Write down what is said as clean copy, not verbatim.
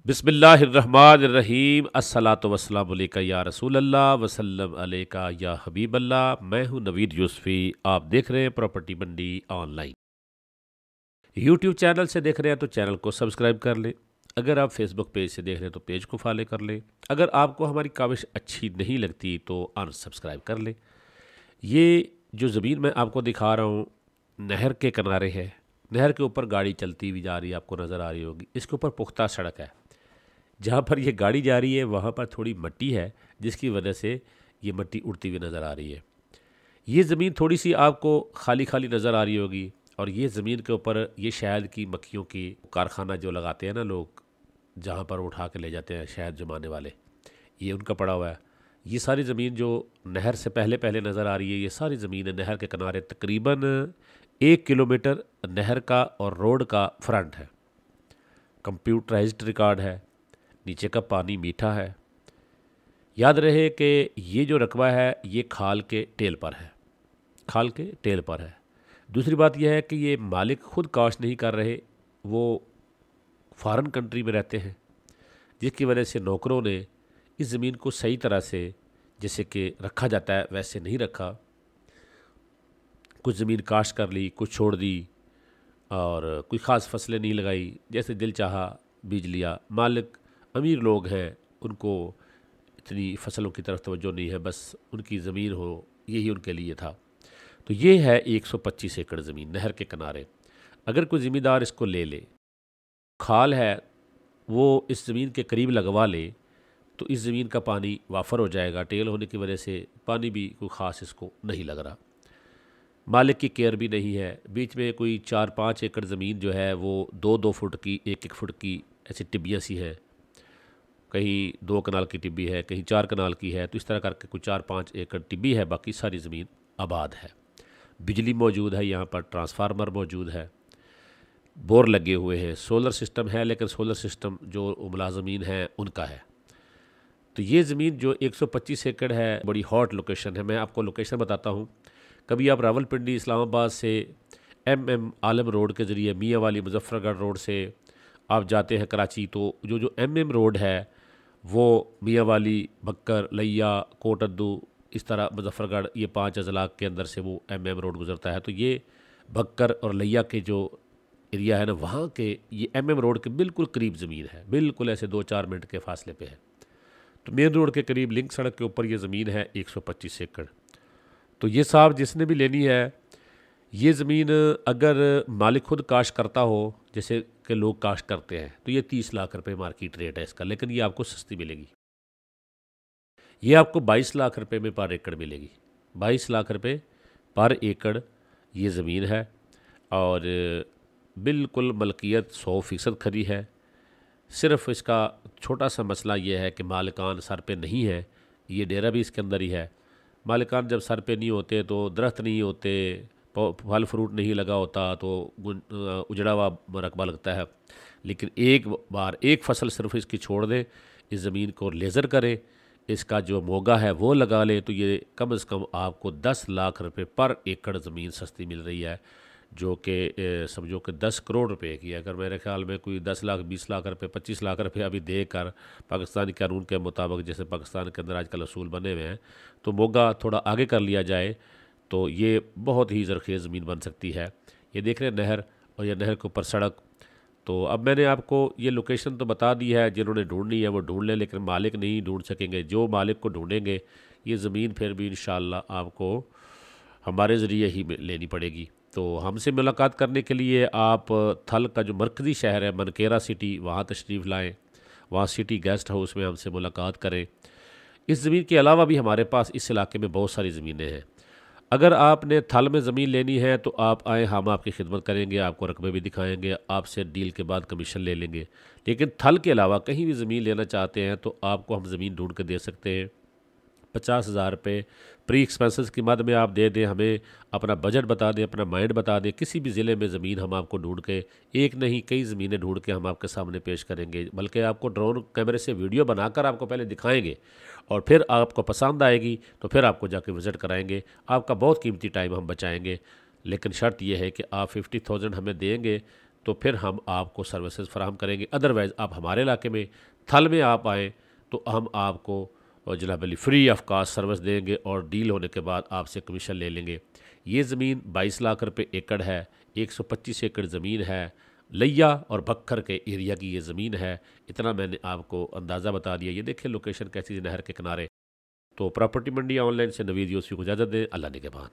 बिस्मिल्लाहिर्रहमानिर्रहीम अस्सलातु वस्सलामु अलैका या रसूल अल्लाह वसल्लम अलैका या हबीब अल्लाह। मैं हूं नवीद यूसुफी। आप देख रहे हैं प्रॉपर्टी मंडी ऑनलाइन। यूट्यूब चैनल से देख रहे हैं तो चैनल को सब्सक्राइब कर लें। अगर आप फेसबुक पेज से देख रहे हैं तो पेज को फॉलो कर लें। अगर आपको हमारी काविश अच्छी नहीं लगती तो अनसब्सक्राइब कर लें। ये जो ज़मीन मैं आपको दिखा रहा हूँ नहर के किनारे है। नहर के ऊपर गाड़ी चलती हुई जा रही है, आपको नज़र आ रही होगी। इसके ऊपर पुख्ता सड़क है। जहाँ पर ये गाड़ी जा रही है वहाँ पर थोड़ी मिट्टी है, जिसकी वजह से ये मिट्टी उड़ती हुई नज़र आ रही है। ये ज़मीन थोड़ी सी आपको खाली खाली नज़र आ रही होगी। और ये ज़मीन के ऊपर ये शहद की मक्खियों की कारखाना जो लगाते हैं ना लोग, जहाँ पर उठा के ले जाते हैं शहद जमाने वाले, ये उनका पड़ा हुआ है। ये सारी ज़मीन जो नहर से पहले पहले नज़र आ रही है, ये सारी ज़मीन है नहर के किनारे। तकरीबन 1 किलोमीटर नहर का और रोड का फ्रंट है। कंप्यूटराइज्ड रिकॉर्ड है। नीचे का पानी मीठा है। याद रहे कि ये जो रकबा है ये खाल के टेल पर है। खाल के टेल पर है। दूसरी बात यह है कि ये मालिक खुद काश नहीं कर रहे, वो फॉरेन कंट्री में रहते हैं, जिसकी वजह से नौकरों ने इस ज़मीन को सही तरह से जैसे कि रखा जाता है वैसे नहीं रखा। कुछ ज़मीन काश्त कर ली, कुछ छोड़ दी और कोई ख़ास फसलें नहीं लगाई, जैसे दिल चाहा बीज लिया। मालिक अमीर लोग हैं, उनको इतनी फसलों की तरफ तवज्जो नहीं है, बस उनकी ज़मीन हो यही उनके लिए था। तो ये है 125 एकड़ ज़मीन नहर के किनारे। अगर कोई ज़मींदार इसको ले ले, खाल है वो इस ज़मीन के करीब लगवा ले, तो इस ज़मीन का पानी वाफर हो जाएगा। टेल होने की वजह से पानी भी कोई ख़ास इसको नहीं लग रहा। मालिक की केयर भी नहीं है। बीच में कोई 4-5 एकड़ ज़मीन जो है वो 2-2 फुट की, 1-1 फुट की ऐसी टिब्बियाँ सी हैं। कहीं 2 कनाल की टिब्बी है, कहीं 4 कनाल की है। तो इस तरह करके कुछ 4-5 एकड़ टिब्बी है, बाकी सारी ज़मीन आबाद है। बिजली मौजूद है, यहाँ पर ट्रांसफार्मर मौजूद है, बोर लगे हुए हैं, सोलर सिस्टम है, लेकिन सोलर सिस्टम जो मुलाजमीन हैं उनका है। तो ये ज़मीन जो 125 एकड़ है बड़ी हॉट लोकेशन है। मैं आपको लोकेशन बताता हूँ। कभी आप रावलपिंडी इस्लामाबाद से MM आलम रोड के ज़रिए मियाँ वाली मुजफ्फरगढ़ रोड से आप जाते हैं कराची, तो जो MM रोड है वो मियाँ वाली, बक्कर, लैया, कोटद्दू, इस तरह मुजफ्फरगढ़, ये 5 अजला के अंदर से वो MM रोड गुजरता है। तो ये बक्कर और लैया के जो एरिया है ना, वहाँ के ये MM रोड के बिल्कुल करीब ज़मीन है, बिल्कुल ऐसे 2-4 मिनट के फासले पे है। तो मेन रोड के करीब लिंक सड़क के ऊपर ये ज़मीन है 125 एकड़। तो ये साहब जिसने भी लेनी है, ये ज़मीन अगर मालिक खुद काश्त करता हो, जैसे कि लोग काश्त करते हैं, तो ये 30 लाख रुपए मार्केट रेट है इसका, लेकिन ये आपको सस्ती मिलेगी। ये आपको 22 लाख रुपए में पर एकड़ मिलेगी। 22 लाख रुपए पर एकड़ ये ज़मीन है। और बिल्कुल मलकियत 100% खरी है। सिर्फ़ इसका छोटा सा मसला ये है कि मालिकान सर पे नहीं है। ये डेरा भी इसके अंदर ही है। मालिकान जब सर पे नहीं होते तो दरख्त नहीं होते, फल फ्रूट नहीं लगा होता, तो उजड़ा हुआ रकबा लगता है। लेकिन एक बार एक फसल सिर्फ इसकी छोड़ दें, इस ज़मीन को लेज़र करें, इसका जो मोगा है वो लगा लें, तो ये कम से कम आपको 10 लाख रुपए पर एकड़ ज़मीन सस्ती मिल रही है, जो कि समझो कि 10 करोड़ रुपए की है। अगर मेरे ख्याल में कोई 10 लाख, 20 लाख रुपए, 25 लाख रुपए अभी देकर पाकिस्तानी कानून के मुताबिक, जैसे पाकिस्तान के अंदर आजकल असूल बने हुए हैं, तो मोगा थोड़ा आगे कर लिया जाए तो ये बहुत ही ज़रख़ेज़ ज़मीन बन सकती है। ये देख रहे हैं नहर, और यह नहर के ऊपर सड़क। तो अब मैंने आपको ये लोकेशन तो बता दी है, जिन्होंने ढूंढनी है वो ढूंढ लें, लेकिन मालिक नहीं ढूंढ सकेंगे। जो मालिक को ढूंढेंगे ये ज़मीन फिर भी इंशाअल्लाह आपको हमारे ज़रिए ही लेनी पड़ेगी। तो हमसे मुलाकात करने के लिए आप थल का जो मरकज़ी शहर है मनकेरा सिटी, वहाँ तशरीफ़ लाएँ। वहाँ सिटी गेस्ट हाउस में हमसे मुलाकात करें। इस ज़मीन के अलावा भी हमारे पास इस इलाके में बहुत सारी ज़मीनें हैं। अगर आपने थल में ज़मीन लेनी है तो आप आएँ, हम आपकी खिदमत करेंगे, आपको रकबे भी दिखाएंगे, आपसे डील के बाद कमीशन ले लेंगे। लेकिन थल के अलावा कहीं भी ज़मीन लेना चाहते हैं तो आपको हम ज़मीन ढूंढ के दे सकते हैं। 50,000 रुपये प्री एक्सपेंसेस की मद में आप दे दें, हमें अपना बजट बता दें, अपना माइंड बता दें, किसी भी ज़िले में ज़मीन हम आपको ढूंढ के, एक नहीं कई ज़मीनें ढूंढ के हम आपके सामने पेश करेंगे। बल्कि आपको ड्रोन कैमरे से वीडियो बनाकर आपको पहले दिखाएंगे, और फिर आपको पसंद आएगी तो फिर आपको जाके विज़िट कराएंगे। आपका बहुत कीमती टाइम हम बचाएंगे। लेकिन शर्त यह है कि आप 50,000 हमें देंगे तो फिर हम आपको सर्विसेज फराहम करेंगे। अदरवाइज़ आप हमारे इलाके में थल में आप आएँ तो हम आपको जनाब Ali free of cost service देंगे और डील होने के बाद आपसे कमीशन ले लेंगे। ये ज़मीन 22 लाख रुपए एकड़ है, 125 एकड़ ज़मीन है, लिया और भक्खर के एरिया की ये ज़मीन है। इतना मैंने आपको अंदाज़ा बता दिया। ये देखिए लोकेशन कैसी है, नहर के किनारे। तो प्रॉपर्टी मंडी ऑनलाइन से नवीद यूसुफ को इजाज़त दें। अल्लाह निगहबान।